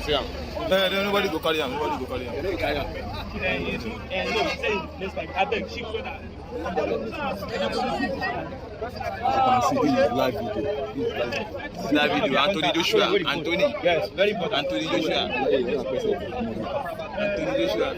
See him. Nobody go carry him. Nobody go carry him. No, I beg, she was that. You can see this is live video. Live video. Anthony Joshua. Anthony. Yes, very important. Anthony Joshua. Anthony Joshua.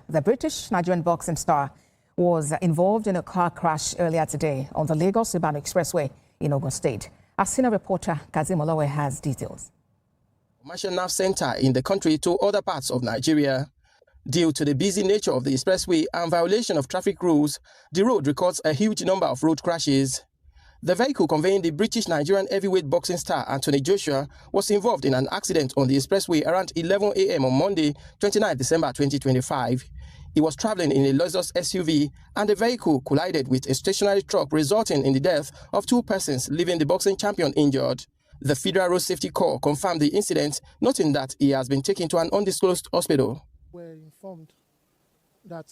The British Nigerian boxing star was involved in a car crash earlier today on the Lagos-Ibadan Expressway in Ogun State. Our senior reporter Kazim Olowe has details. Commercial nerve center in the country to other parts of Nigeria. Due to the busy nature of the expressway and violation of traffic rules, the road records a huge number of road crashes. The vehicle conveying the British Nigerian heavyweight boxing star Anthony Joshua was involved in an accident on the expressway around 11 a.m. on Monday, 29 December 2025. He was traveling in a Lexus SUV and the vehicle collided with a stationary truck, resulting in the death of 2 persons, leaving the boxing champion injured. The Federal Road Safety Corps confirmed the incident, noting that he has been taken to an undisclosed hospital. We were informed that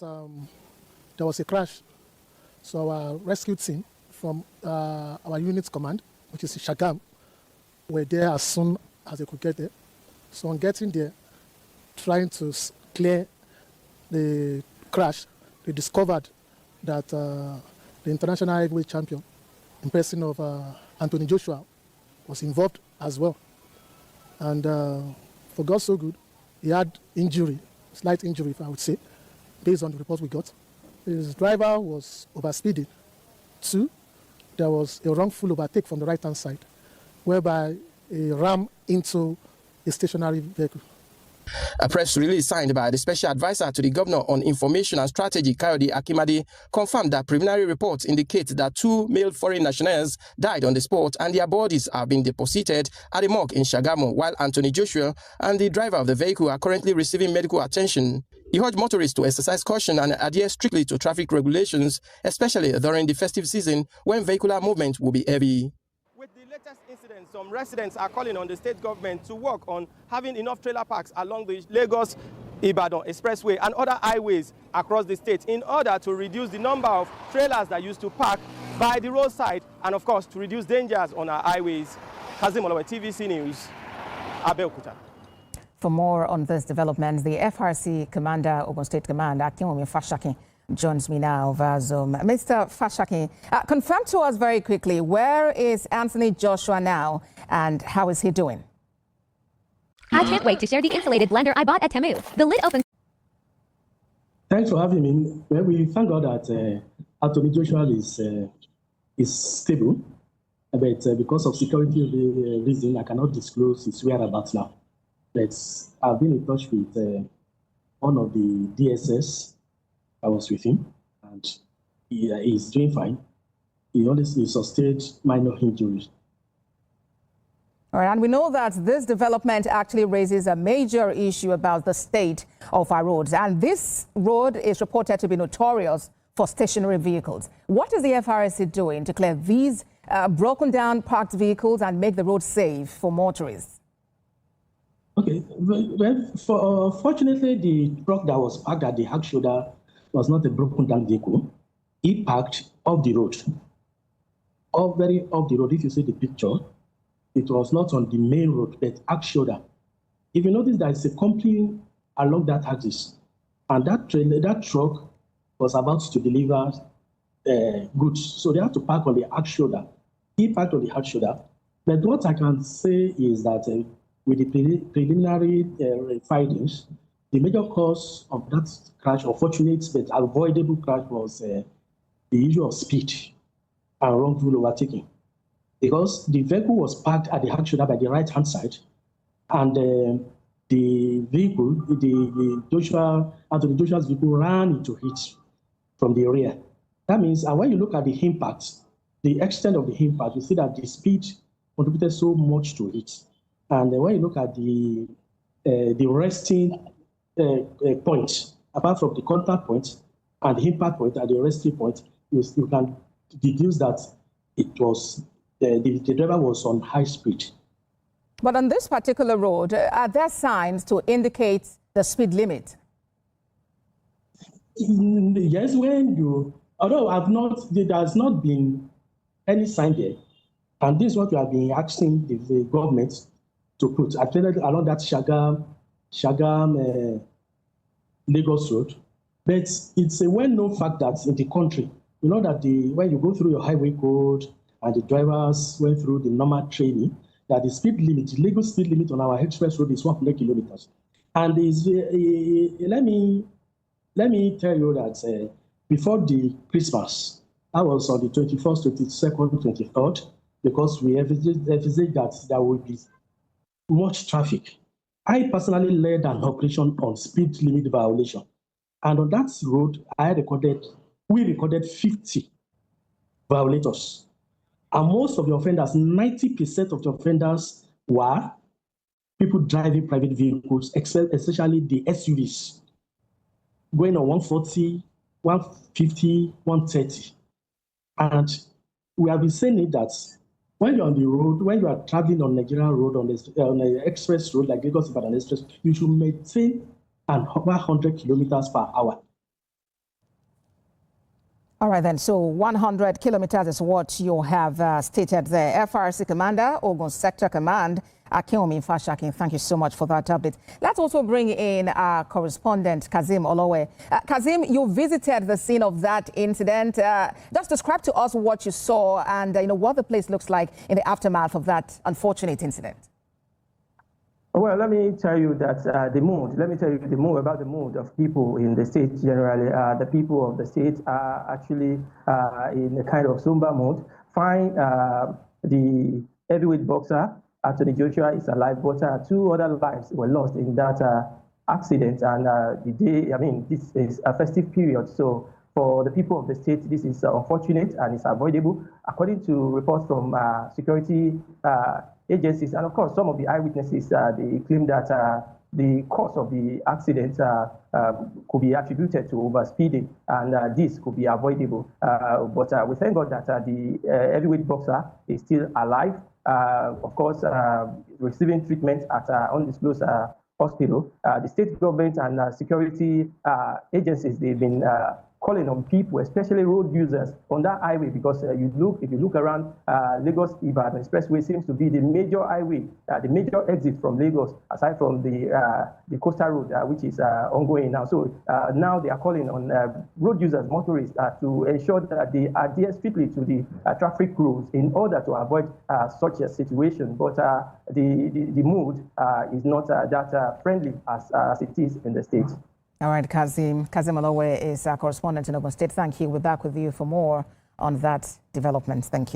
there was a crash, so our rescue team from our unit's command, which is Shagam, were there as soon as they could get there. So on getting there, trying to clear the crash, they discovered that the international heavyweight champion, in person of Anthony Joshua, was involved as well. And for God so good, he had injury, slight injury, if I would say, based on the report we got. His driver was overspeeding. 2, there was a wrongful overtake from the right-hand side, whereby he rammed into a stationary vehicle. A press release signed by the Special Advisor to the Governor on Information and Strategy, Kayode Akimade, confirmed that preliminary reports indicate that 2 male foreign nationals died on the spot and their bodies are being deposited at a morgue in Shagamu, while Anthony Joshua and the driver of the vehicle are currently receiving medical attention. He urged motorists to exercise caution and adhere strictly to traffic regulations, especially during the festive season when vehicular movement will be heavy. With the latest incident, some residents are calling on the state government to work on having enough trailer parks along the Lagos-Ibadan Expressway and other highways across the state in order to reduce the number of trailers that used to park by the roadside and, of course, to reduce dangers on our highways. Kazim Olowe, TVC News, Abeokuta. For more on this development, the FRC Commander, Ogun State Commander, Akinwumi Fashakin, joins me now via Zoom. Mr. Fashakin, confirm to us very quickly, where is Anthony Joshua now and how is he doing? I can't wait to share the insulated blender I bought at Temu. The lid opens. Thanks for having me. Well, we thank God that Anthony Joshua is stable, but because of security reason, I cannot disclose his whereabouts now. But I've been in touch with one of the DSS. I was with him, and he is doing fine. He only sustained minor injuries. All right, and we know that this development actually raises a major issue about the state of our roads. And this road is reported to be notorious for stationary vehicles. What is the FRC doing to clear these broken down parked vehicles and make the road safe for motorists? Okay, well, fortunately, the truck that was parked at the hack shoulder was not a broken down vehicle. He parked off the road, very off the road. If you see the picture, it was not on the main road, but hack shoulder. If you notice, there is a company along that axis, and that truck was about to deliver goods, so they had to park on the hack shoulder. He parked on the hack shoulder. But what I can say is that with the preliminary findings, the major cause of that crash, unfortunate but avoidable crash, was the issue of speed and wrongful overtaking. because the vehicle was parked at the hard shoulder by the right-hand side, and the vehicle, the Anthony Joshua's vehicle ran into it from the rear. That means, when you look at the impact, the extent of the impact, you see that the speed contributed so much to it. And when you look at the resting point, apart from the contact point and the impact point at the resting point, you can deduce that it was the driver was on high speed. But on this particular road, are there signs to indicate the speed limit? Yes, although there has not been any sign there. And this is what we have been asking the government to put, along that Shagam Lagos Road. But it's a well-known fact that in the country, you know that when you go through your highway code and the drivers went through the normal training, that the speed limit, the legal speed limit on our express road is 100 kilometers. And let me tell you that before the Christmas, that was on the 21st, 22nd, 23rd, because we envisaged that there would be much traffic. I personally led an operation on speed limit violation. And on that road, we recorded 50 violators. And most of the offenders, 90% of the offenders were people driving private vehicles, especially the SUVs, going on 140, 150, 130. And we have been saying it that when you're on the road, when you are traveling on Nigerian road, on the express road, like Lagos Ibadan Express, you should maintain 100 kilometers per hour. All right, then. So 100 kilometers is what you have stated there. FRC Commander, Ogun Sector Command, Akinwumi Fashakin, thank you so much for that update. Let's also bring in our correspondent, Kazim Olowe. Kazim, you visited the scene of that incident. Just describe to us what you saw and what the place looks like in the aftermath of that unfortunate incident. Well, let me tell you that about the mood of people in the state generally. The people of the state are actually in a kind of somber mood. Fine, the heavyweight boxer, Anthony Joshua, is alive, but 2 other lives were lost in that accident. And this is a festive period. So for the people of the state, this is unfortunate and it's avoidable. According to reports from security agencies, and of course, some of the eyewitnesses, they claim that the cause of the accident could be attributed to overspeeding, and this could be avoidable. But we thank God that the heavyweight boxer is still alive, of course, receiving treatment at undisclosed hospital. The state government and security agencies, they've been calling on people, especially road users on that highway, because if you look around, Lagos Ibadan Expressway seems to be the major highway, the major exit from Lagos, aside from the coastal road, which is ongoing now. So now they are calling on road users, motorists, to ensure that they adhere strictly to the traffic rules in order to avoid such a situation. But the mood is not that friendly as it is in the state. All right, Kazim Olowe is our correspondent in Ogun State. Thank you. We're back with you for more on that development. Thank you.